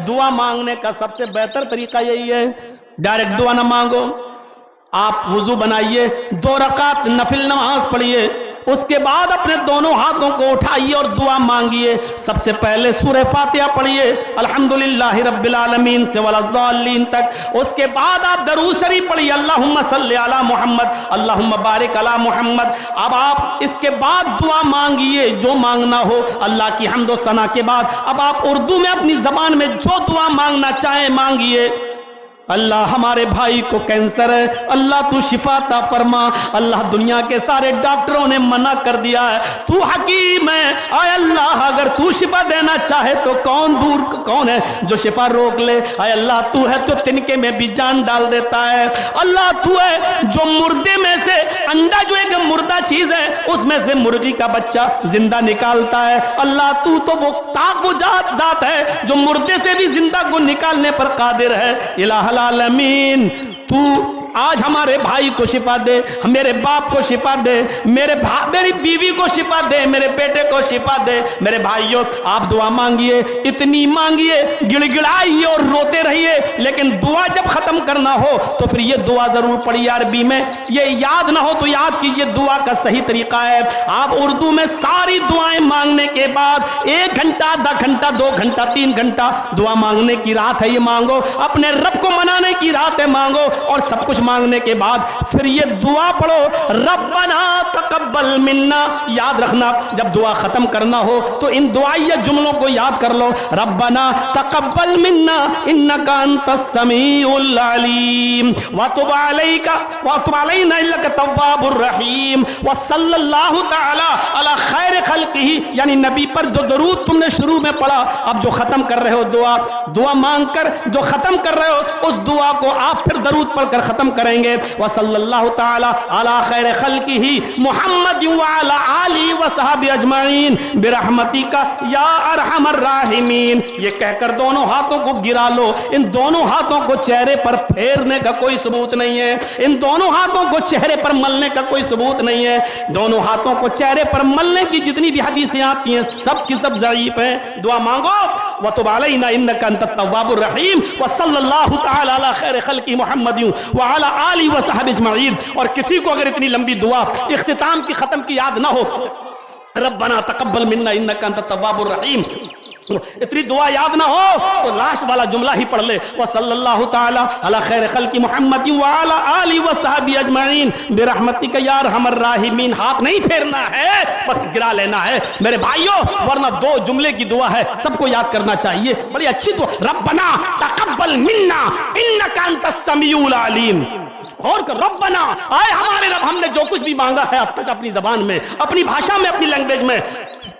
دعا مانگنے کا سب سے بہتر طریقہ یہی ہے، ڈائریکٹ دعا نہ مانگو، آپ وضو بنائیے، 2 رکعت نفل نماز پڑھیے، اس کے بعد اپنے دونوں ہاتھوں کو اٹھائیے اور دعا مانگیے۔ سب سے پہلے سورہ فاتحہ پڑھیے الحمدللہ رب العالمین سے والضالین تک، اس کے بعد آپ درود شریف پڑھیے اللہم صلی علی محمد اللہم بارک علی محمد۔ اب آپ اس کے بعد دعا مانگیے جو مانگنا ہو اللہ کی حمد و ثنا کے بعد۔ اب آپ اردو میں اپنی زبان میں جو دعا مانگنا چاہیں مانگیے۔ اللہ ہمارے بھائی کو کینسر ہے، اللہ تو شفا عطا فرما، اللہ دنیا کے سارے ڈاکٹروں نے منع کر دیا ہے، تو حکیم ہے، اے اللہ اگر تو شفا دینا چاہے تو کون ہے جو شفا روک لے؟ اے اللہ تو ہے تو تنکے میں بھی جان ڈال دیتا ہے، اللہ تو ہے جو مردے میں سے انڈا جو ایک مردہ چیز ہے اس میں سے مرغی کا بچہ زندہ نکالتا ہے، اللہ تو وہ ذات ہے جو مردے سے بھی زندہ کو نکالنے پر قادر ہے۔ الہ العالمین تو آج ہمارے بھائی کو شفا دے، میرے باپ کو شفا دے، میری بیوی کو شفا دے، میرے بیٹے کو شفا دے۔ میرے بھائیوں آپ دعا مانگیے، اتنی مانگیے، گڑ گڑائیے اور روتے رہیے، لیکن دعا جب ختم کرنا ہو تو پھر یہ دعا ضرور پڑھیے عربی میں، یہ یاد نہ ہو تو یاد کیجیے دعا کا صحیح طریقہ ہے۔ آپ اردو میں ساری دعائیں مانگنے کے بعد 1 گھنٹہ، آدھا گھنٹہ، 2 گھنٹہ، 3 گھنٹہ دعا مانگنے کی رات ہے، یہ مانگو، اپنے رب کو منانے کی رات ہے، مانگو، اور سب کچھ مانگنے کے بعد پھر یہ دعا پڑھو ربنا تقبل منا۔ یاد رکھنا جب دعا ختم کرنا ہو تو ان دعائیہ جملوں کو یاد کر لو، ربنا تقبل منا انک انت السمیع العلیم وتب علینا انک التواب الرحیم وصلی اللہ تعالی علی خیر خلقہ، یعنی نبی پر جو درود تم نے شروع میں پڑھا، اب جو ختم کر رہے ہو دعا مانگ کر جو ختم کر رہے ہو اس دعا کو آپ پھر درود پڑھ کر ختم کریں گے، وصلی اللہ تعالی علی خیر خلقہ محمد وعلی آلہ وصحبہ اجمعین برحمتک یا ارحم الراحمین۔ یہ کہہ کر دونوں ہاتھوں کو گرا لو، ان دونوں ہاتھوں کو چہرے پر پھیرنے کا کوئی ثبوت نہیں ہے، ان دونوں ہاتھوں کو چہرے پر ملنے کا کوئی ثبوت نہیں ہے، دونوں ہاتھوں کو چہرے پر ملنے کی جتنی بھی حدیثیں آتی ہیں سب کی سب ضعیف ہیں۔ دعا مانگو وتب علینا انک انت التواب الرحیم وصلی اللہ تعالی علی خیر خلق محمد وعلی آلہ وصحبہ اجمعین۔ اور کسی کو اگر اتنی لمبی دعا اختتام کی ختم کی یاد نہ ہو، ربنا تقبل منا انک انت التواب الرحیم، اتنی دعا یاد نہ ہو تو لاسٹ والا جملہ ہی پڑھ لے، وصلی اللہ تعالی علی خیر خلق محمد وعلی آلہ وصحبہ اجمعین برحمتک یا ارحم الراحمین۔ ہاتھ نہیں پھیرنا ہے، بس گرا لینا ہے میرے بھائیوں، ورنہ 2 جملے کی دعا ہے، سب کو یاد کرنا چاہیے، بڑی اچھی دعا، ربنا تقبل منا انک انت السمیع العلیم۔ اور کہ ربنا، آئے ہمارے رب، ہم نے جو کچھ بھی مانگا ہے اب تک اپنی زبان میں، اپنی بھاشا میں، اپنی لینگویج میں،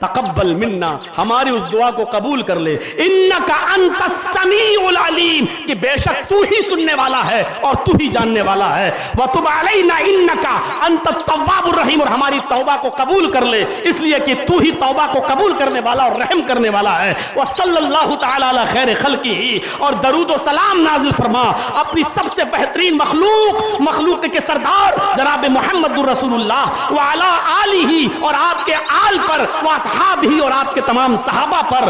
تقبل منا، ہماری اس دعا کو قبول کر لے، انکا انت السمیع العلیم، کہ بے شک تو ہی سننے والا ہے اور تو ہی جاننے والا ہے، وتب علینا انکا انت التواب الرحیم، اور ہماری توبہ کو قبول کر لے، اس لیے کہ تو ہی توبہ کو قبول کرنے والا اور رحم کرنے والا ہے، وصلی اللہ تعالی علی خیر خلقہ، اور درود و سلام نازل فرما اپنی سب سے بہترین مخلوق کے سردار جناب محمد رسول اللہ وعلی آلہ، اور آپ کے آل پر، واصحاب ہی، اور آپ کے تمام صحابہ پر،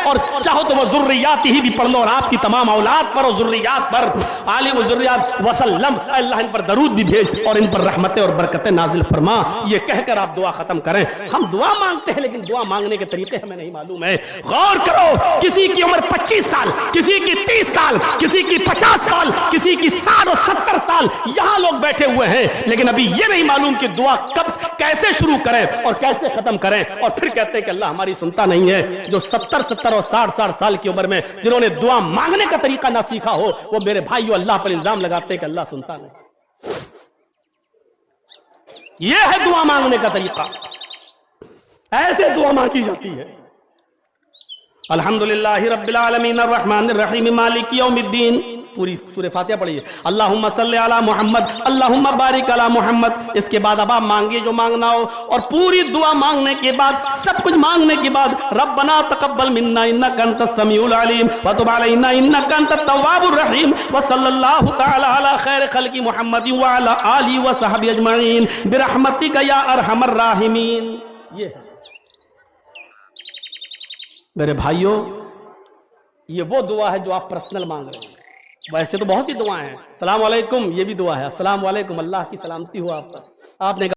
اور چاہو تو وہ ذریات ہی بھی پڑھ لو، اور آپ کی تمام اولاد پر اور ذریات پر، آلہ و ذریات وسلم، اللہ ان پر درود بھی بھیج اور ان پر رحمتیں اور برکتیں نازل فرما۔ یہ کہہ کر آپ دعا ختم کریں۔ ہم دعا مانگتے ہیں لیکن دعا مانگنے کے طریقے ہمیں نہیں معلوم ہے۔ غور کرو، کسی کی عمر 25 سال، کسی کی 30 سال، کسی کی 50 سال، کسی کی 60 اور 70 سال، یہاں لوگ بیٹھے ہوئے ہیں لیکن ابھی یہ نہیں معلوم کہ دعا کب کیسے شروع کریں اور کیسے ختم کریں، اور پھر کہتے ہیں کہ اللہ ہماری سنتا نہیں ہے۔ جو 70 اور 60 سال کی عمر میں جنہوں نے دعا مانگنے کا طریقہ نہ سیکھا ہو، وہ میرے بھائیو اللہ پر الزام لگاتے ہیں کہ اللہ سنتا نہیں۔ یہ ہے دعا مانگنے کا طریقہ، ایسے دعا مانگی جاتی ہے۔ الحمدللہ رب العالمین الرحمن الرحیم مالک یوم الدین، پوری سورہ فاتحہ پڑھیے، اللہم صلی علی محمد اللہم بارک علی محمد۔ اس کے بعد اب آپ مانگیے جو مانگنا ہو، اور پوری دعا مانگنے کے بعد، سب کچھ مانگنے کے بعد، ربنا تقبل منا انک انت السمیع العلیم وتب علینا انک انت التواب الرحیم وصلی اللہ تعالی علی خیر خلق محمد وعلی آلہ وصحبہ اجمعین برحمتک یا ارحم الراحمین۔ یہ ہے میرے بھائیوں، یہ وہ دعا ہے جو آپ پرسنل مانگ رہے ہیں. ویسے تو بہت سی دعائیں ہیں. السلام علیکم یہ بھی دعا ہے. السلام علیکم اللہ کی سلامتی ہو آپ پر. آپ نے